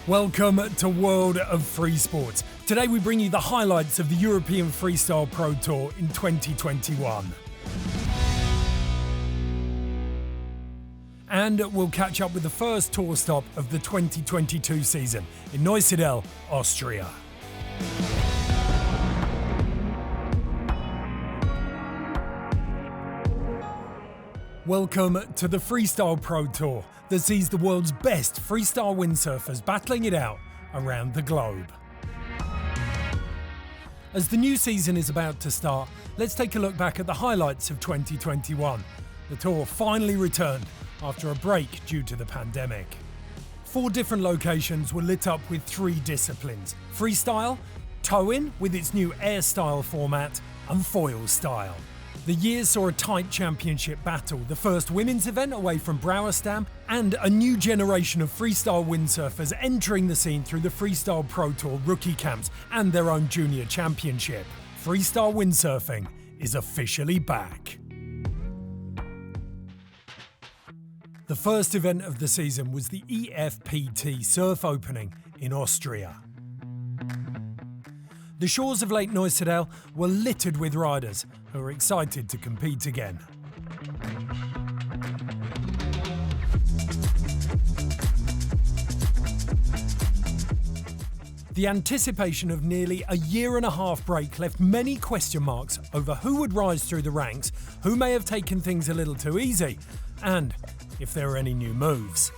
Welcome to World of Free Sports. Today we bring you the highlights of the European Freestyle Pro Tour in 2021. And we'll catch up with the first tour stop of the 2022 season in Neusiedl, Austria. Welcome to the Freestyle Pro Tour that sees the world's best freestyle windsurfers battling it out around the globe. As the new season is about to start, let's take a look back at the highlights of 2021. The tour finally returned after a break due to the pandemic. 4 different locations were lit up with 3 disciplines: freestyle, tow-in with its new air style format, and foilstyle. The year saw a tight championship battle, the first women's event away from Broeckhoven, and a new generation of freestyle windsurfers entering the scene through the Freestyle Pro Tour rookie camps and their own junior championship. Freestyle windsurfing is officially back. The first event of the season was the EFPT Surf Opening in Austria. The shores of Lake Neusiedl were littered with riders who were excited to compete again. The anticipation of nearly a year-and-a-half break left many question marks over who would rise through the ranks, who may have taken things a little too easy, and if there were any new moves.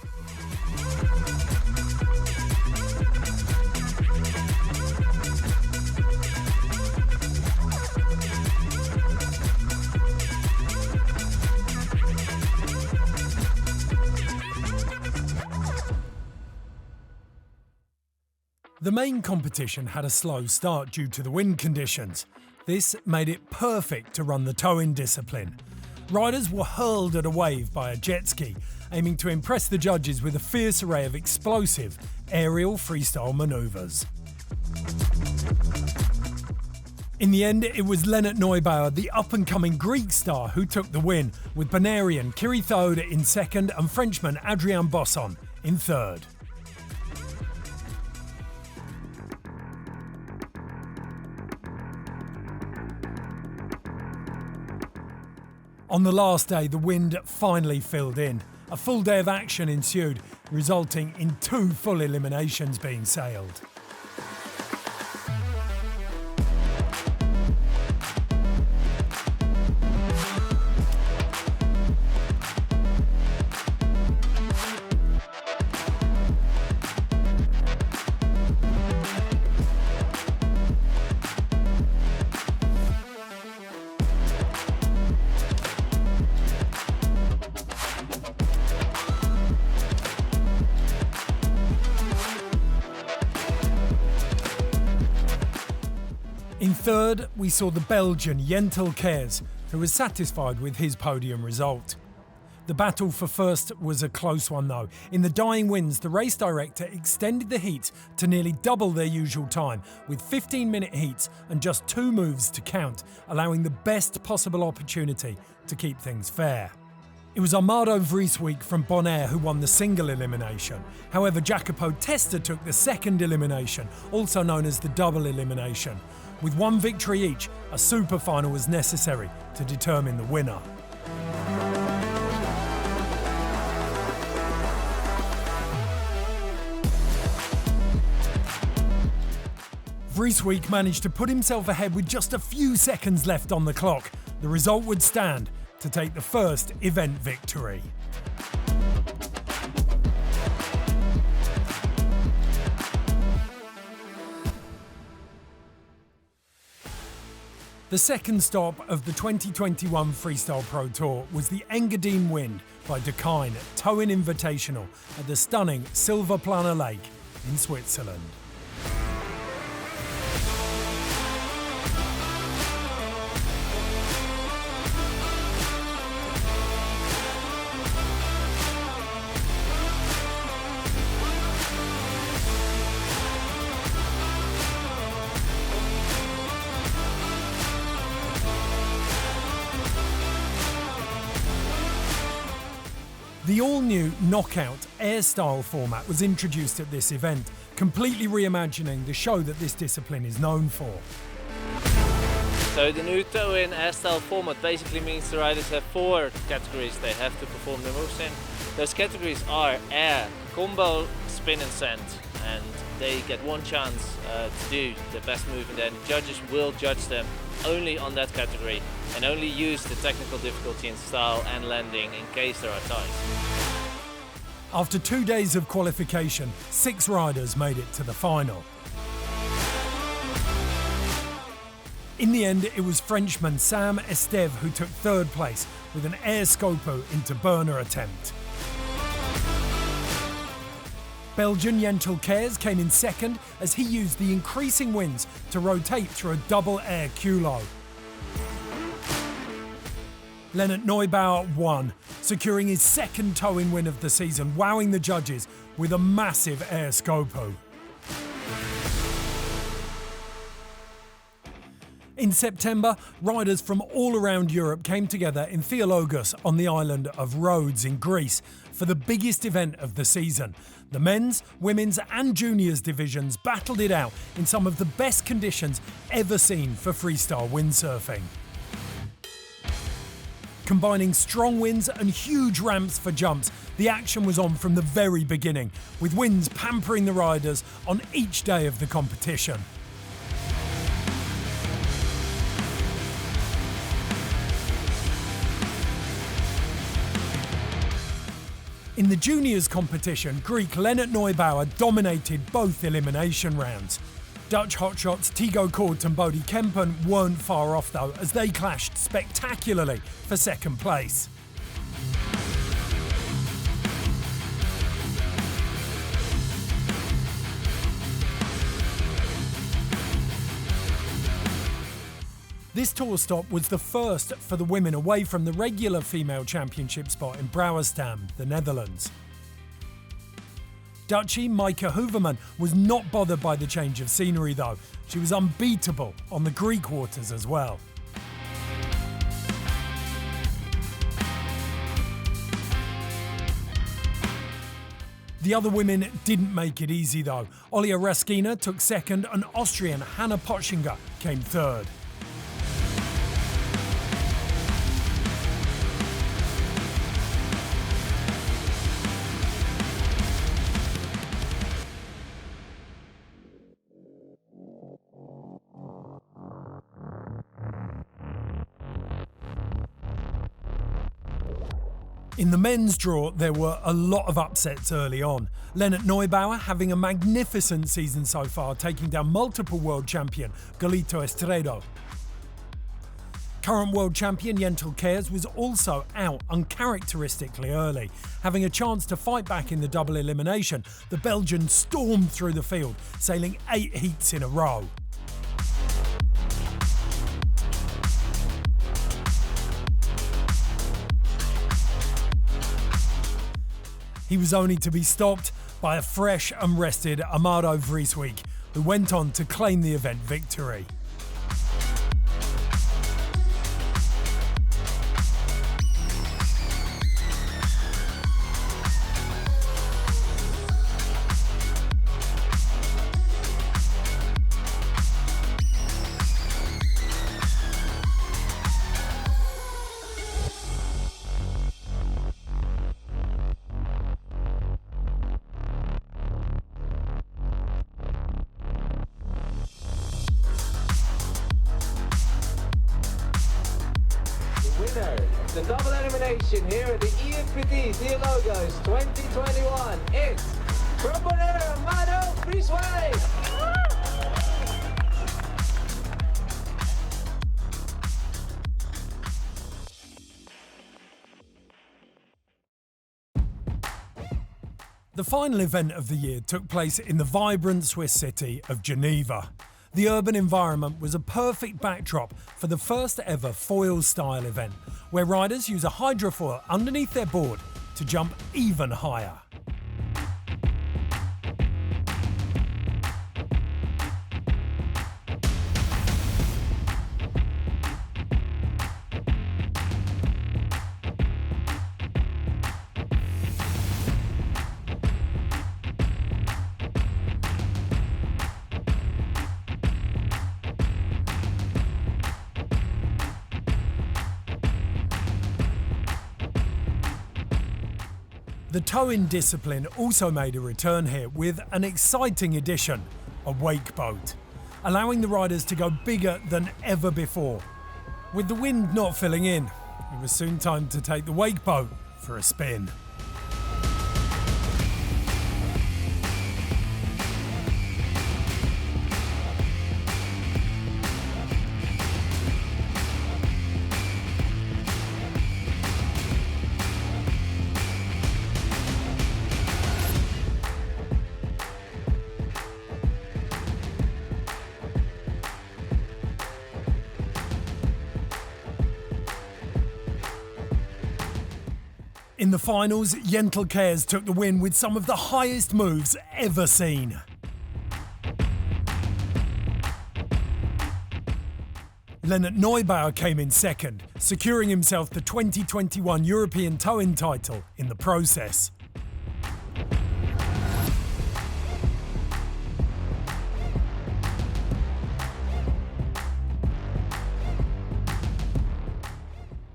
The main competition had a slow start due to the wind conditions. This made it perfect to run the tow-in discipline. Riders were hurled at a wave by a jet ski, aiming to impress the judges with a fierce array of explosive aerial freestyle manoeuvres. In the end, it was Lennart Neubauer, the up-and-coming Greek star, who took the win, with Bonairean Kiri Thode in second and Frenchman Adrien Bosson in third. On the last day, the wind finally filled in. A full day of action ensued, resulting in 2 full eliminations being sailed. In third, we saw the Belgian Yentel Caers, who was satisfied with his podium result. The battle for first was a close one though. In the dying winds, the race director extended the heats to nearly double their usual time, with 15-minute heats and just 2 moves to count, allowing the best possible opportunity to keep things fair. It was Armando Vrieswijk from Bonaire who won the single elimination. However, Jacopo Testa took the second elimination, also known as the double elimination. With 1 victory each, a super final was necessary to determine the winner. Vrieswijk managed to put himself ahead with just a few seconds left on the clock. The result would stand to take the first event victory. The second stop of the 2021 Freestyle Pro Tour was the Engadinwind by Dakine Tow-in Invitational at the stunning Silverplana Lake in Switzerland. The all-new knockout air-style format was introduced at this event, completely reimagining the show that this discipline is known for. So the new toe-in air-style format basically means the riders have 4 categories they have to perform their moves in. Those categories are air, combo, spin and send, and they get one chance to do the best move, and then the judges will judge them only on that category and only use the technical difficulty in style and landing in case there are ties. After 2 days of qualification, 6 riders made it to the final. In the end, it was Frenchman Sam Esteve who took 3rd place with an air scopo into burner attempt. Belgian Yentel Caers came in 2nd as he used the increasing winds to rotate through a double air culo. Lennart Neubauer won, securing his 2nd toe-in win of the season, wowing the judges with a massive air scopo. In September, riders from all around Europe came together in Theologos on the island of Rhodes in Greece for the biggest event of the season. The men's, women's and juniors divisions battled it out in some of the best conditions ever seen for freestyle windsurfing. Combining strong winds and huge ramps for jumps, the action was on from the very beginning, with winds pampering the riders on each day of the competition. In the juniors competition, Greek Lennart Neubauer dominated both elimination rounds. Dutch hotshots Tigo Kort and Bodhi Kempen weren't far off though, as they clashed spectacularly for 2nd place. This tour stop was the first for the women away from the regular female championship spot in Broeckhoven, the Netherlands. Dutchie Maaike Hoeverman was not bothered by the change of scenery though. She was unbeatable on the Greek waters as well. The other women didn't make it easy though. Olia Raskina took 2nd and Austrian Hanna Potschinger came 3rd. In the men's draw, there were a lot of upsets early on. Lennart Neubauer having a magnificent season so far, taking down multiple world champion Galito Estredo. Current world champion Yentel Caers was also out uncharacteristically early. Having a chance to fight back in the double elimination, the Belgian stormed through the field, sailing 8 heats in a row. He was only to be stopped by a fresh and rested Amado Vrieswijk, who went on to claim the event victory. The double elimination here at the EFPD Theologos 2021 is Proponer Amado Vrieswijk. The final event of the year took place in the vibrant Swiss city of Geneva. The urban environment was a perfect backdrop for the first ever Foilstyle event, where riders use a hydrofoil underneath their board to jump even higher. The towing discipline also made a return here with an exciting addition, a wake boat, allowing the riders to go bigger than ever before. With the wind not filling in, it was soon time to take the wake boat for a spin. In the finals, Yentel Caers took the win with some of the highest moves ever seen. Lennart Neubauer came in second, securing himself the 2021 European towing title in the process.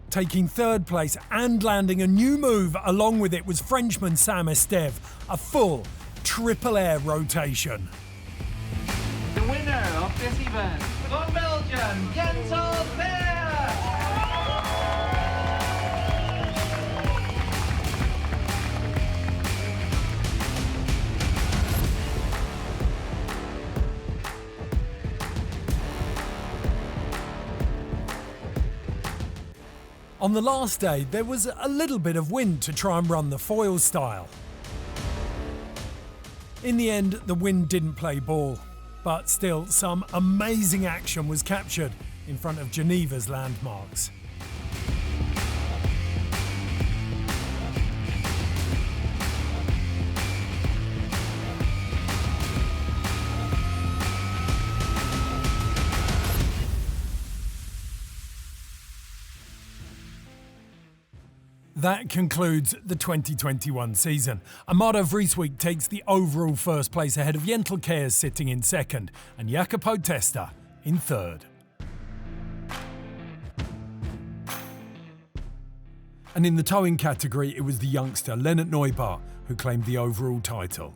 Taking third place and landing a new move along with it was Frenchman Sam Esteve, a full triple air rotation. The winner of this event, from Belgium, Yentel Caers! On the last day, there was a little bit of wind to try and run the Foilstyle. In the end, the wind didn't play ball, but still some amazing action was captured in front of Geneva's landmarks. That concludes the 2021 season. Amado Vrieswijk takes the overall first place ahead of Yentel Caers sitting in second and Jacopo Testa in third. And in the towing category, it was the youngster Lennart Neubauer who claimed the overall title.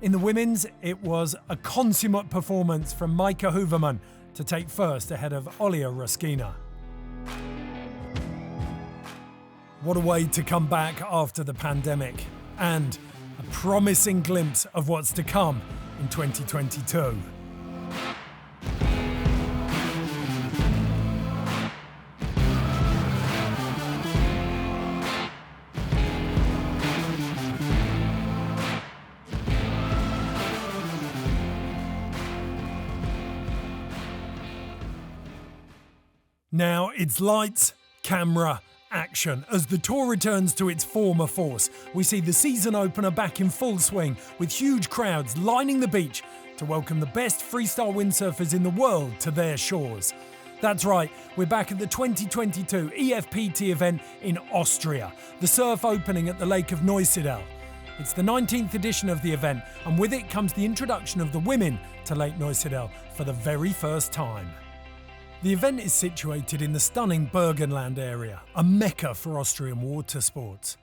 In the women's, it was a consummate performance from Maika Hooverman to take first ahead of Olia Ruskina. What a way to come back after the pandemic, and a promising glimpse of what's to come in 2022. Now it's lights, camera, action. As the tour returns to its former force, we see the season opener back in full swing with huge crowds lining the beach to welcome the best freestyle windsurfers in the world to their shores. That's right, we're back at the 2022 EFPT event in Austria, the surf opening at the Lake of Neusiedl. It's the 19th edition of the event, and with it comes the introduction of the women to Lake Neusiedl for the very first time. The event is situated in the stunning Burgenland area, a mecca for Austrian water sports.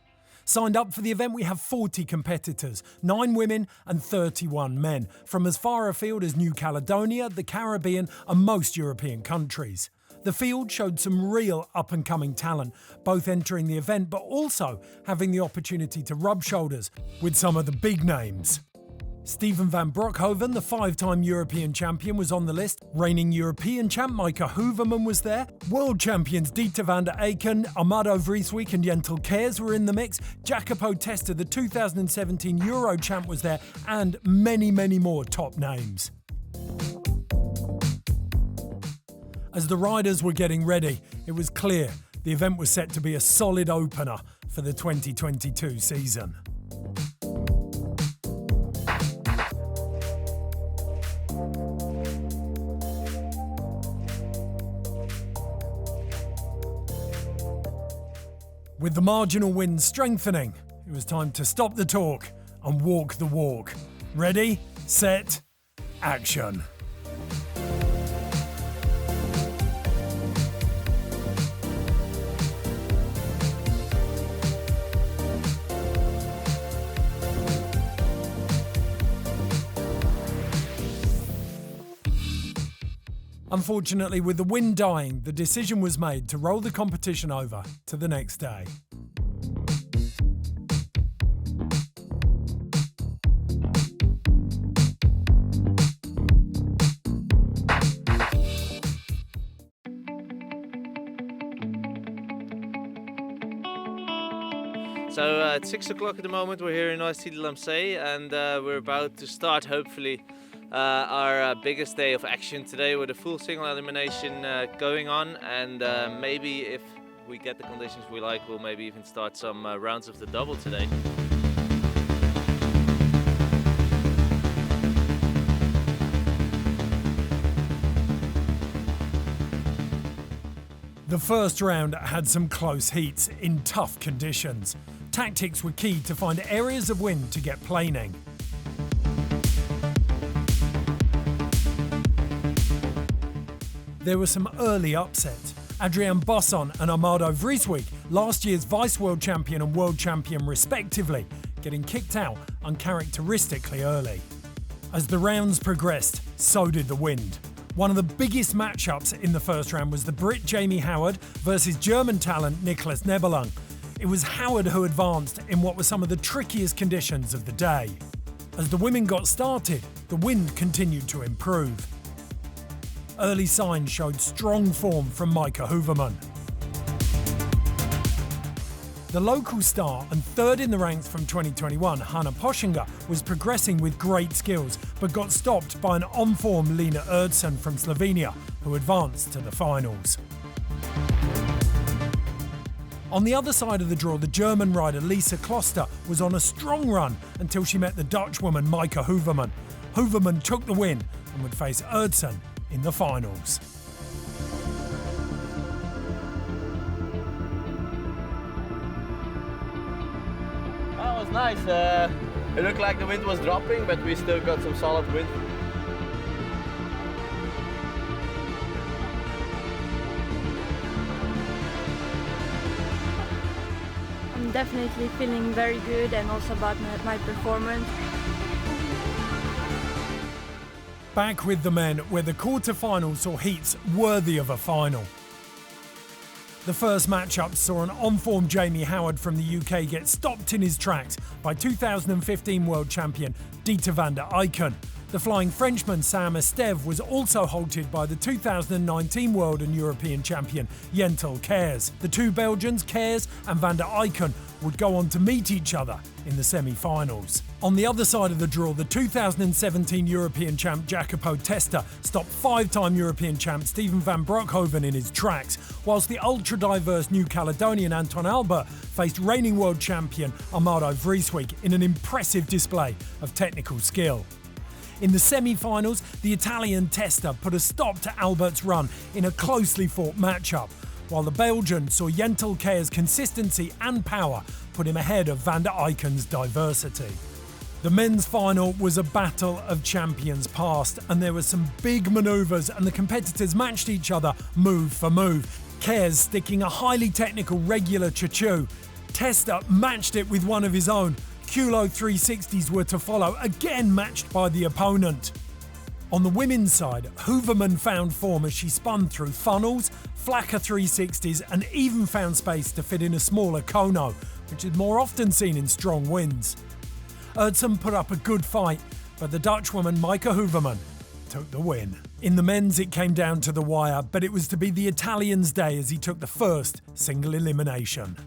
Signed up for the event we have 40 competitors, 9 women and 31 men, from as far afield as New Caledonia, the Caribbean and most European countries. The field showed some real up-and-coming talent, both entering the event but also having the opportunity to rub shoulders with some of the big names. Steven van Broeckhoven, the 5-time European champion, was on the list. Reigning European champ Maika Hooverman was there. World champions Dieter van der Eycken, Amado Vrieswijk and Yentel Caers were in the mix. Jacopo Testa, the 2017 Euro champ, was there, and many, many more top names. As the riders were getting ready, it was clear the event was set to be a solid opener for the 2022 season. With the marginal wind strengthening, it was time to stop the talk and walk the walk. Ready, set, action. Unfortunately, with the wind dying, the decision was made to roll the competition over to the next day. So it's 6 o'clock at the moment. We're here in Neusiedl am See, and we're about to start, hopefully, our biggest day of action today with a full single elimination going on, and maybe if we get the conditions we like, we'll maybe even start some rounds of the double today. The first round had some close heats in tough conditions. Tactics were key to find areas of wind to get planing. There were some early upsets. Adrian Bosson and Amado Vrieswijk, last year's vice-world champion and world champion respectively, getting kicked out uncharacteristically early. As the rounds progressed, so did the wind. One of the biggest matchups in the first round was the Brit Jamie Howard versus German talent Niklas Nebelung. It was Howard who advanced in what were some of the trickiest conditions of the day. As the women got started, the wind continued to improve. Early signs showed strong form from Maike Hoeverman. The local star and third in the ranks from 2021, Hanna Poschinger, was progressing with great skills, but got stopped by an on-form Lena Erdsen from Slovenia, who advanced to the finals. On the other side of the draw, the German rider Lisa Kloster was on a strong run until she met the Dutch woman Maike Hoeverman. Hoeverman took the win and would face Erdsen in the finals. That was nice. It looked like the wind was dropping, but we still got some solid wind. I'm definitely feeling very good, and also about my performance. Back with the men, where the quarterfinals saw heats worthy of a final. The first matchup saw an on-form Jamie Howard from the UK get stopped in his tracks by 2015 world champion Dieter van der Eycken. The flying Frenchman Sam Esteve was also halted by the 2019 world and European champion Yentel Caers. The two Belgians, Caers and van der Eycken, would go on to meet each other in the semi-finals. On the other side of the draw, the 2017 European champ Jacopo Testa stopped five-time European champ Steven van Broeckhoven in his tracks, whilst the ultra-diverse New Caledonian Anton Albert faced reigning world champion Amado Vrieswijk in an impressive display of technical skill. In the semi-finals, the Italian Testa put a stop to Albert's run in a closely fought matchup, while the Belgian saw Yentel Caers' consistency and power put him ahead of van der Eycken's diversity. The men's final was a battle of champions past, and there were some big manoeuvres and the competitors matched each other move for move. Caers sticking a highly technical regular chachu. Testa matched it with one of his own. Culo 360s were to follow, again matched by the opponent. On the women's side, Hoeverman found form as she spun through funnels, flacker 360s and even found space to fit in a smaller kono, which is more often seen in strong winds. Erdsen put up a good fight, but the Dutch woman Maike Hoeverman took the win. In the men's it came down to the wire, but it was to be the Italian's day as he took the first single elimination.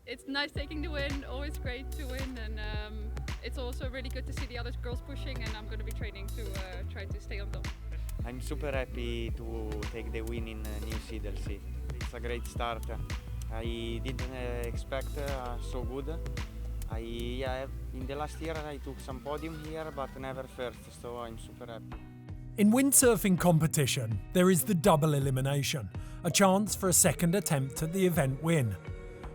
It's nice taking the win, always great to win, and it's also really good to see the other girls pushing, and I'm going to be training to try to stay on top. I'm super happy to take the win in Neusiedl. It's a great start. I didn't expect so good. In the last year I took some podium here, but never first, so I'm super happy. In windsurfing competition, there is the double elimination, a chance for a second attempt at the event win.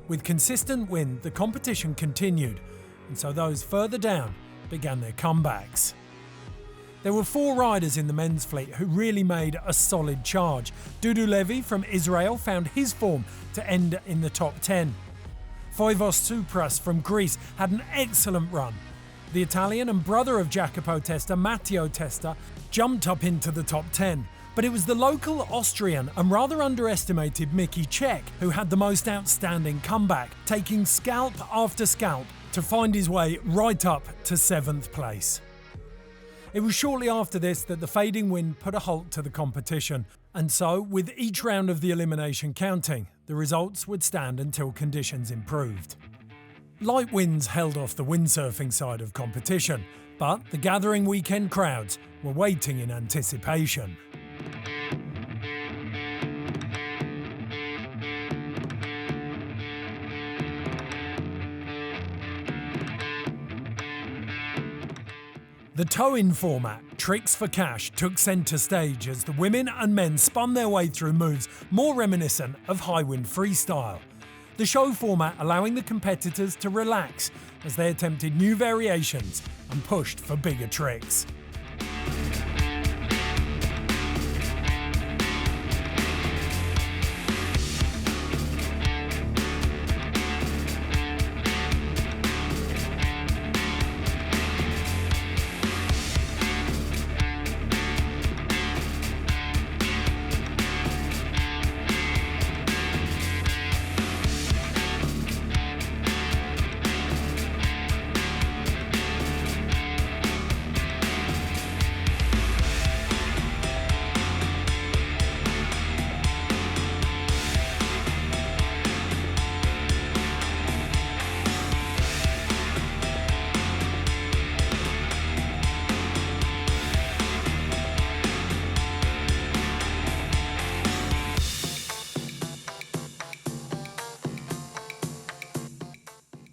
With consistent wind, the competition continued, and so those further down began their comebacks. There were 4 riders in the men's fleet who really made a solid charge. Dudu Levi from Israel found his form to end in the top 10. Foivos Tsoupas from Greece had an excellent run. The Italian and brother of Jacopo Testa, Matteo Testa, jumped up into the top 10. But it was the local Austrian and rather underestimated Mickey Czech who had the most outstanding comeback, taking scalp after scalp to find his way right up to 7th place. It was shortly after this that the fading wind put a halt to the competition, and so, with each round of the elimination counting, the results would stand until conditions improved. Light winds held off the windsurfing side of competition, but the gathering weekend crowds were waiting in anticipation. The tow-in format, Tricks for Cash, took centre stage as the women and men spun their way through moves more reminiscent of high-wind freestyle. The show format allowing the competitors to relax as they attempted new variations and pushed for bigger tricks.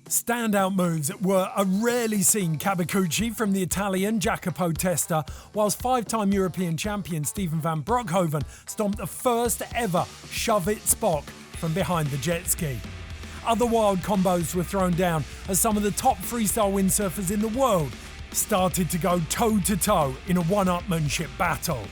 Standout moves were a rarely seen Kabakuchi from the Italian Jacopo Testa, whilst 5-time European champion Steven van Broeckhoven stomped the first ever shove-it spock from behind the jet ski. Other wild combos were thrown down as some of the top freestyle windsurfers in the world started to go toe-to-toe in a one-upmanship battle.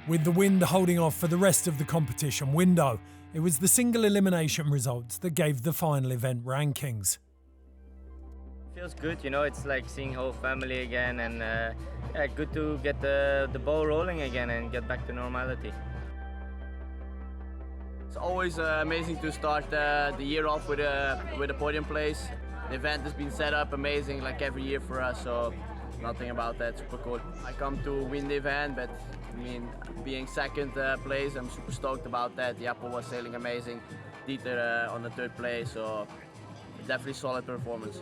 With the wind holding off for the rest of the competition window, it was the single elimination results that gave the final event rankings. Feels good, you know, it's like seeing whole family again, and yeah, good to get the ball rolling again and get back to normality. It's always amazing to start the year off with a podium place. The event has been set up amazing, like every year for us, so nothing about that, super cool. I come to win the event, but I mean, being second place, I'm super stoked about that. Jacopo was sailing amazing, Dieter on the 3rd place, so definitely solid performance.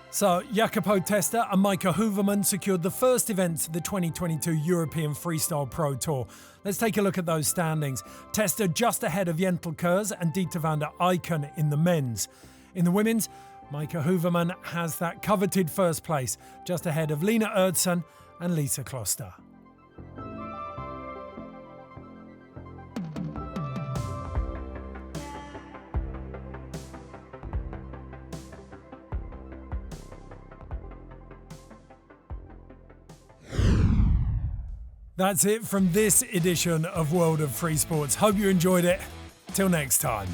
So, Jacopo Testa and Micah Hooverman secured the first events of the 2022 European Freestyle Pro Tour. Let's take a look at those standings. Testa just ahead of Yentel Caers and Dieter van der Eycken in the men's. In the women's, Micah Hooverman has that coveted first place, just ahead of Lena Ertsen and Lisa Kloster. That's it from this edition of World of Free Sports. Hope you enjoyed it. Till next time.